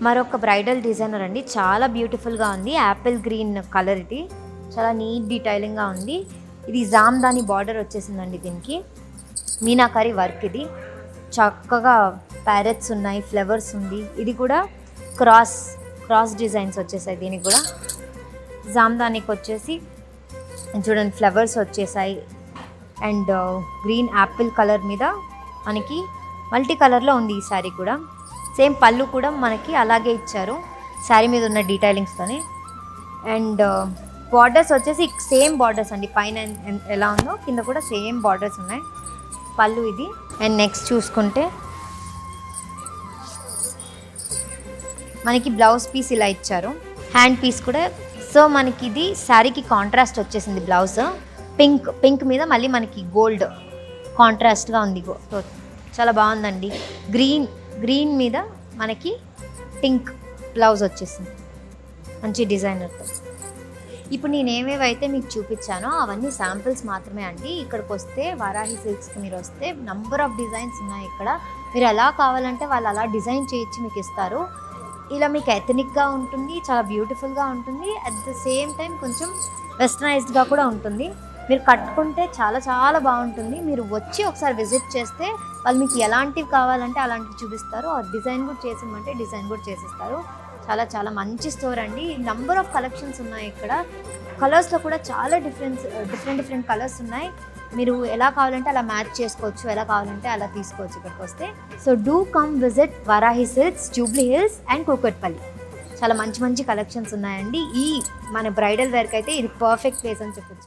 మరొక bridal designer అండి, చాలా బ్యూటిఫుల్గా ఉంది. యాపిల్ గ్రీన్ కలర్, ఇది చాలా నీట్ డీటెయిలింగ్గా ఉంది. ఇది జామ్దాని బార్డర్ వచ్చేసిందండి, దీనికి మీనాకరీ వర్క్. ఇది చక్కగా ప్యారెట్స్ ఉన్నాయి, ఫ్లవర్స్ ఉంది. ఇది కూడా క్రాస్ డిజైన్స్ వచ్చేసాయి. దీనికి కూడా జామ్దానికి వచ్చేసి చూడండి ఫ్లవర్స్ వచ్చేసాయి. అండ్ గ్రీన్ యాపిల్ కలర్ మీద మనకి మల్టీ కలర్లో ఉంది ఈ శారీ కూడా. సేమ్ పళ్ళు కూడా మనకి అలాగే ఇచ్చారు శారీ మీద ఉన్న డీటెయిలింగ్స్తోనే. అండ్ బార్డర్స్ వచ్చేసి సేమ్ బార్డర్స్ అండి, పైన ఎలా ఉందో కింద కూడా సేమ్ బార్డర్స్ ఉన్నాయి. పళ్ళు ఇది. అండ్ నెక్స్ట్ చూసుకుంటే మనకి బ్లౌజ్ పీస్ ఇలా ఇచ్చారు, హ్యాండ్ పీస్ కూడా. సో మనకి ఇది శారీకి కాంట్రాస్ట్ వచ్చేసింది. బ్లౌజ్ పింక్ మీద మళ్ళీ మనకి గోల్డ్ కాంట్రాస్ట్గా ఉంది. చాలా బాగుందండి. గ్రీన్ మీద మనకి పింక్ బ్లౌజ్ వచ్చేసింది మంచి డిజైనర్తో. ఇప్పుడు నేను ఏవేవైతే మీకు చూపించానో అవన్నీ శాంపిల్స్ మాత్రమే అండి. ఇక్కడికి వస్తే వారాహి సిల్క్స్కి మీరు వస్తే నంబర్ ఆఫ్ డిజైన్స్ ఉన్నాయి ఇక్కడ. మీరు ఎలా కావాలంటే వాళ్ళు అలా డిజైన్ చేయించి మీకు ఇస్తారు. ఇలా మీకు ఎథనిక్గా ఉంటుంది, చాలా బ్యూటిఫుల్గా ఉంటుంది. అట్ ద సేమ్ టైం కొంచెం వెస్టర్నైజ్డ్గా కూడా ఉంటుంది. మీరు కట్టుకుంటే చాలా చాలా బాగుంటుంది. మీరు వచ్చి ఒకసారి విజిట్ చేస్తే వాళ్ళు మీకు ఎలాంటివి కావాలంటే అలాంటివి చూపిస్తారు. ఆ డిజైన్ కూడా చేసిమంటే డిజైన్ కూడా చేసిస్తారు. చాలా చాలా మంచి స్టోర్ అండి. నంబర్ ఆఫ్ కలెక్షన్స్ ఉన్నాయి ఇక్కడ. కలర్స్లో కూడా చాలా డిఫరెంట్ కలర్స్ ఉన్నాయి. మీరు ఎలా కావాలంటే అలా మ్యాచ్ చేసుకోవచ్చు, ఎలా కావాలంటే అలా తీసుకోవచ్చు ఇక్కడికి వస్తే. So do come visit Varahi silks, Jubilee hills and Kukatpally. చాలా మంచి కలెక్షన్స్ ఉన్నాయండి. ఈ మన బ్రైడల్ వేర్కి అయితే ఇది పర్ఫెక్ట్ ప్లేస్ అని చెప్పొచ్చు.